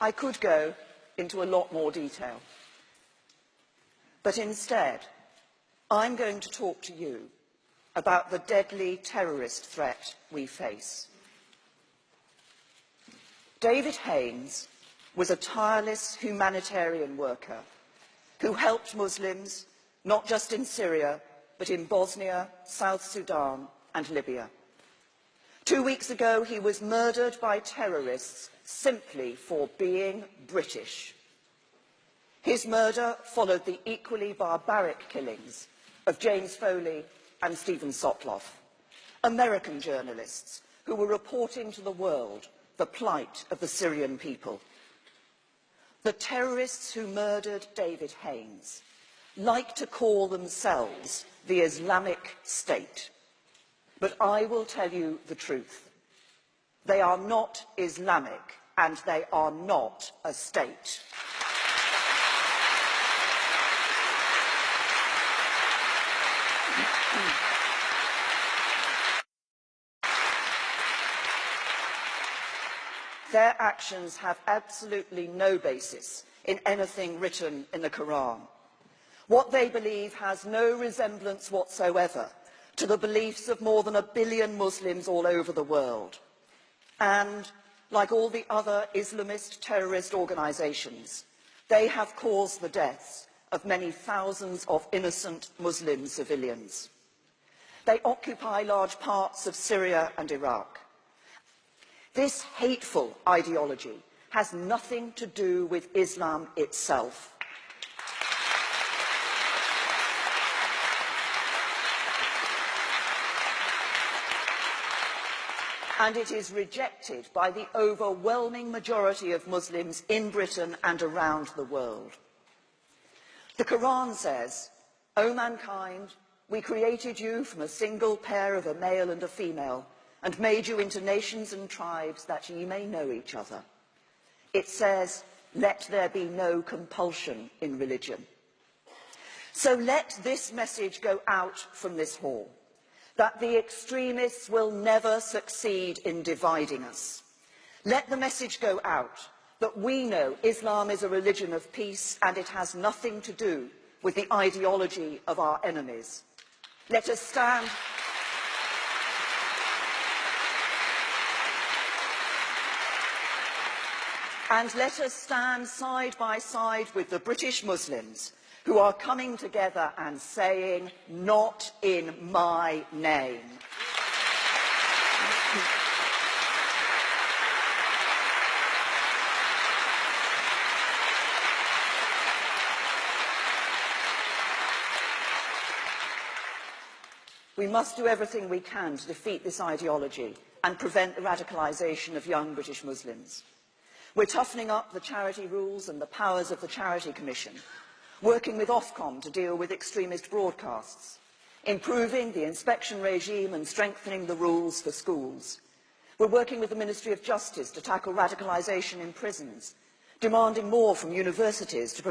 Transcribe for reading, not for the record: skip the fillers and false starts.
I could go into a lot more detail, but instead, I'm going to talk to you about the deadly terrorist threat we face. David Haines was a tireless humanitarian worker who helped Muslims not just in Syria, but in Bosnia, South Sudan and Libya. 2 weeks ago, he was murdered by terrorists simply for being British. His murder followed the equally barbaric killings of James Foley and Stephen Sotloff, American journalists who were reporting to the world the plight of the Syrian people. The terrorists who murdered David Haines like to call themselves the Islamic State. But I will tell you the truth. They are not Islamic, and they are not a state. Their actions have absolutely no basis in anything written in the Quran. What they believe has no resemblance whatsoever to the beliefs of more than 1 billion Muslims all over the world. And, like all the other Islamist terrorist organizations, they have caused the deaths of many thousands of innocent Muslim civilians. They occupy large parts of Syria and Iraq. This hateful ideology has nothing to do with Islam itself. And it is rejected by the overwhelming majority of Muslims in Britain and around the world. The Quran says, "O mankind, we created you from a single pair of a male and a female, and made you into nations and tribes that ye may know each other." It says, "Let there be no compulsion in religion." So let this message go out from this hall, that the extremists will never succeed in dividing us. Let the message go out that we know Islam is a religion of peace and it has nothing to do with the ideology of our enemies. Let us stand and let us stand side by side with the British Muslims who are coming together and saying, "Not in my name." We must do everything we can to defeat this ideology and prevent the radicalisation of young British Muslims. We're toughening up the charity rules and the powers of the Charity Commission, working with Ofcom to deal with extremist broadcasts, improving the inspection regime and strengthening the rules for schools. We're working with the Ministry of Justice to tackle radicalisation in prisons, demanding more from universities to